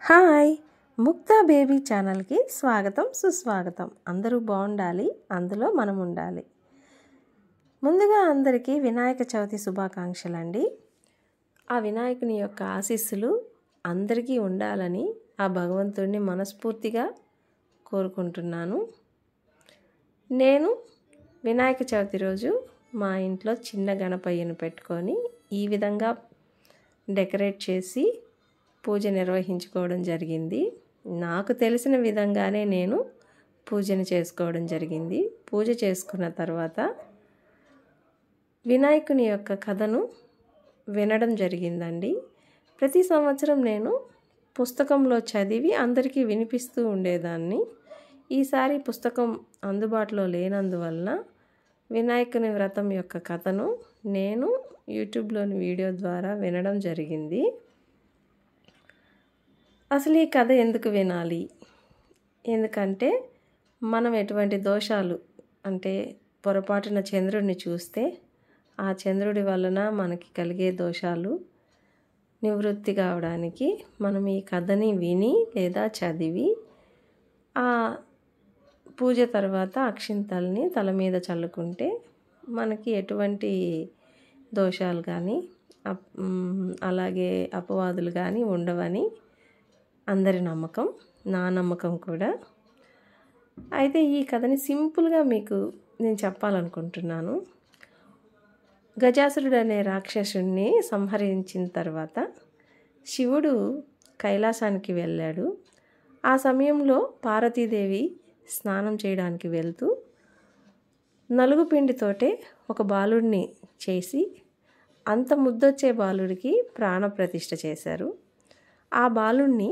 Hi Mukta baby ఛానల్కి స్వాగతం సుస్వాగతం. అందరూ బాగుండాలి, అందులో మనం ఉండాలి. ముందుగా అందరికీ వినాయక చవితి శుభాకాంక్షలు అండి. ఆ వినాయకుని యొక్క ఆశీస్సులు అందరికీ ఉండాలని ఆ భగవంతుడిని మనస్ఫూర్తిగా కోరుకుంటున్నాను. నేను వినాయక చవితి రోజు మా ఇంట్లో చిన్న గణపయ్యను పెట్టుకొని ఈ విధంగా డెకరేట్ చేసి పూజ నిర్వహించుకోవడం జరిగింది. నాకు తెలిసిన విధంగానే నేను పూజను చేసుకోవడం జరిగింది. పూజ చేసుకున్న తర్వాత వినాయకుని యొక్క కథను వినడం జరిగిందండి. ప్రతి సంవత్సరం నేను పుస్తకంలో చదివి అందరికీ వినిపిస్తూ ఉండేదాన్ని. ఈసారి పుస్తకం అందుబాటులో లేనందువలన వినాయకుని వ్రతం యొక్క కథను నేను యూట్యూబ్లోని వీడియో ద్వారా వినడం జరిగింది. అసలు ఈ కథ ఎందుకు వినాలి? ఎందుకంటే మనం ఎటువంటి దోషాలు అంటే పొరపాటున చంద్రుడిని చూస్తే ఆ చంద్రుడి వలన మనకి కలిగే దోషాలు నివృత్తి కావడానికి మనం ఈ కథని విని లేదా చదివి ఆ పూజ తర్వాత అక్షింతల్ని తల మీద చల్లుకుంటే మనకి ఎటువంటి దోషాలు కానీ అలాగే అపవాదులు కానీ ఉండవని అందరి నమ్మకం, నా నమ్మకం కూడా. అయితే ఈ కథని సింపుల్గా మీకు నేను చెప్పాలనుకుంటున్నాను. గజాసురుడు అనే రాక్షసుడిని సంహరించిన తర్వాత శివుడు కైలాసానికి వెళ్ళాడు. ఆ సమయంలో పార్వతీదేవి స్నానం చేయడానికి వెళ్తూ నలుగుపిండితోటే ఒక బాలుడిని చేసి అంత ముద్దొచ్చే బాలుడికి ప్రాణప్రతిష్ఠ చేశారు. ఆ బాలుడిని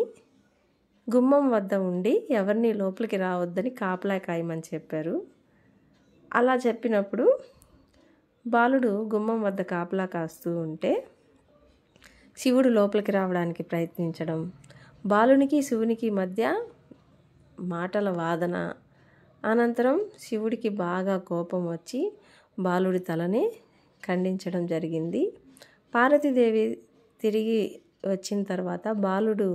గుమ్మం వద్ద ఉండి ఎవరిని లోపలికి రావద్దని కాపలా కాయమని చెప్పారు. అలా చెప్పినప్పుడు బాలుడు గుమ్మం వద్ద కాపలా కాస్తూ ఉంటే శివుడు లోపలికి రావడానికి ప్రయత్నించడం, బాలునికి శివునికి మధ్య మాటల వాదన, అనంతరం శివుడికి బాగా కోపం వచ్చి బాలుడి తలని ఖండించడం జరిగింది. పార్వతీదేవి తిరిగి వచ్చిన తర్వాత బాలుడు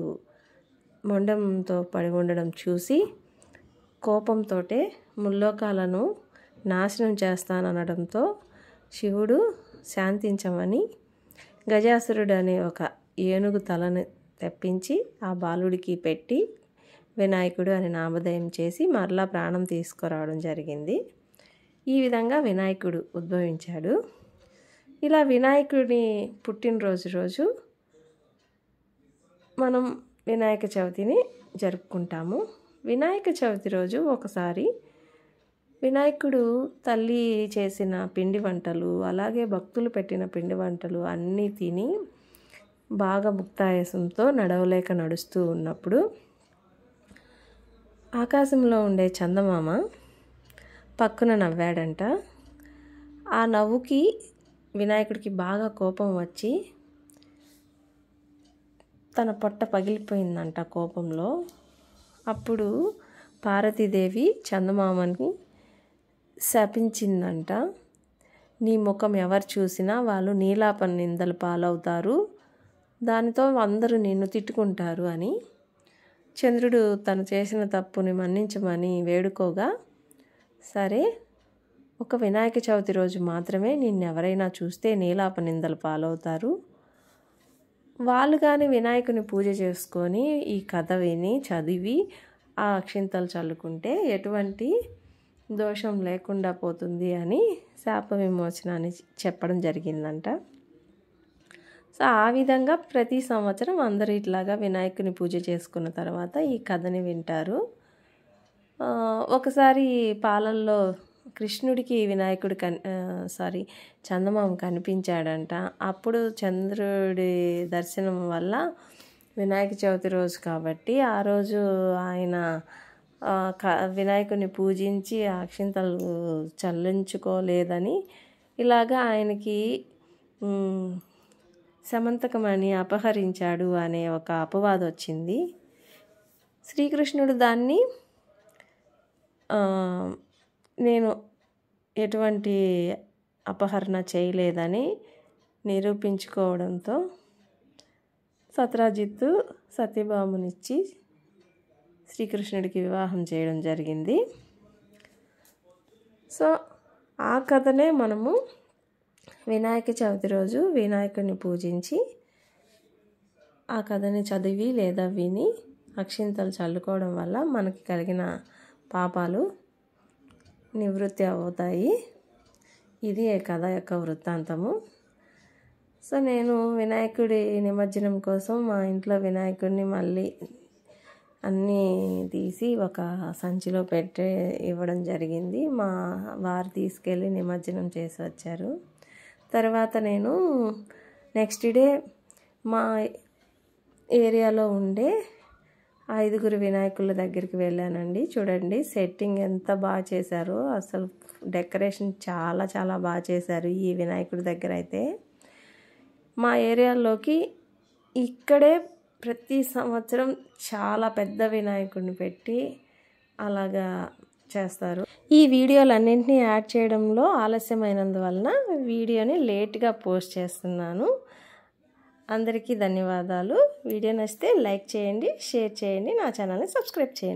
మొండంతో పడి ఉండడం చూసి కోపంతో ముల్లోకాలను నాశనం చేస్తాననడంతో శివుడు శాంతించమని గజాసురుడు అనే ఒక ఏనుగు తలను తెప్పించి ఆ బాలుడికి పెట్టి వినాయకుడు అని నామధేయం చేసి మరలా ప్రాణం తీసుకురావడం జరిగింది. ఈ విధంగా వినాయకుడు ఉద్భవించాడు. ఇలా వినాయకుడి పుట్టినరోజు రోజు మనం వినాయక చవితిని జరుపుకుంటాము. వినాయక చవితి రోజు ఒకసారి వినాయకుడు తల్లి చేసిన పిండి వంటలు అలాగే భక్తులు పెట్టిన పిండి వంటలు అన్నీ తిని బాగా భుక్తాయాసంతో నడవలేక నడుస్తూ ఉన్నప్పుడు ఆకాశంలో ఉండే చందమామ పక్కన నవ్వాడంట. ఆ నవ్వుకి వినాయకుడికి బాగా కోపం వచ్చి తన పొట్ట పగిలిపోయిందంట కోపంలో. అప్పుడు పార్వతీదేవి చందమామని శపించిందంట. నీ ముఖం ఎవరు చూసినా వాళ్ళు నీలాప నిందలు పాలవుతారు, దానితో అందరూ నిన్ను తిట్టుకుంటారు అని. చంద్రుడు తను చేసిన తప్పుని మన్నించమని వేడుకోగా, సరే ఒక వినాయక చవితి రోజు మాత్రమే నిన్నెవరైనా చూస్తే నీలాప నిందలు పాలవుతారు, వాళ్ళు కానీ వినాయకుని పూజ చేసుకొని ఈ కథ విని చదివి ఆ అక్షింతలు చల్లుకుంటే ఎటువంటి దోషం లేకుండా పోతుంది అని శాప విమోచన అని చెప్పడం జరిగిందంట. సో ఆ విధంగా ప్రతి సంవత్సరం అందరూ ఇట్లాగా వినాయకుని పూజ చేసుకున్న తర్వాత ఈ కథని వింటారు. ఒకసారి పాలల్లో కృష్ణుడికి వినాయకుడు చందమామ కనిపించాడంట. అప్పుడు చంద్రుడి దర్శనం వల్ల వినాయక చవితి రోజు కాబట్టి ఆ రోజు ఆయన వినాయకుడిని పూజించి అక్షింతలు చల్లించుకోలేదని ఇలాగా ఆయనకి సమంతకమని అపహరించాడు అనే ఒక అపవాదం వచ్చింది. శ్రీకృష్ణుడు దాన్ని నేను ఎటువంటి అపహరణ చేయలేదని నిరూపించుకోవడంతో సత్రాజిత్తు సత్యభామనిచ్చి శ్రీకృష్ణుడికి వివాహం చేయడం జరిగింది. సో ఆ కథనే మనము వినాయక చవితి రోజు వినాయకుడిని పూజించి ఆ కథని చదివి లేదా విని అక్షింతలు చల్లుకోవడం వల్ల మనకి కలిగిన పాపాలు నివృత్తి అవుతాయి. ఇది ఈ కథ యొక్క వృత్తాంతము. సో నేను వినాయకుడి నిమజ్జనం కోసం మా ఇంట్లో వినాయకుడిని మళ్ళీ అన్నీ తీసి ఒక సంచిలో పెట్టి ఇవ్వడం జరిగింది. మా వారు తీసుకెళ్ళి నిమజ్జనం చేసి వచ్చారు. తర్వాత నేను నెక్స్ట్ డే మా ఏరియాలో ఉండే 5 వినాయకుల దగ్గరికి వెళ్ళానండి. చూడండి సెట్టింగ్ ఎంత బాగా చేశారో, అసలు డెకరేషన్ చాలా చాలా బాగా చేశారు ఈ వినాయకుడి దగ్గర అయితే. మా ఏరియాలోకి ఇక్కడే ప్రతి సంవత్సరం చాలా పెద్ద వినాయకుడిని పెట్టి అలాగా చేస్తారు. ఈ వీడియోలన్నింటినీ యాడ్ చేయడంలో ఆలస్యమైనందువలన వీడియోని లేట్గా పోస్ట్ చేస్తున్నాను. అందరికీ ధన్యవాదాలు. వీడియో నచ్చితే లైక్ చేయండి, షేర్ చేయండి, నా ఛానల్ని సబ్స్క్రైబ్ చేయండి.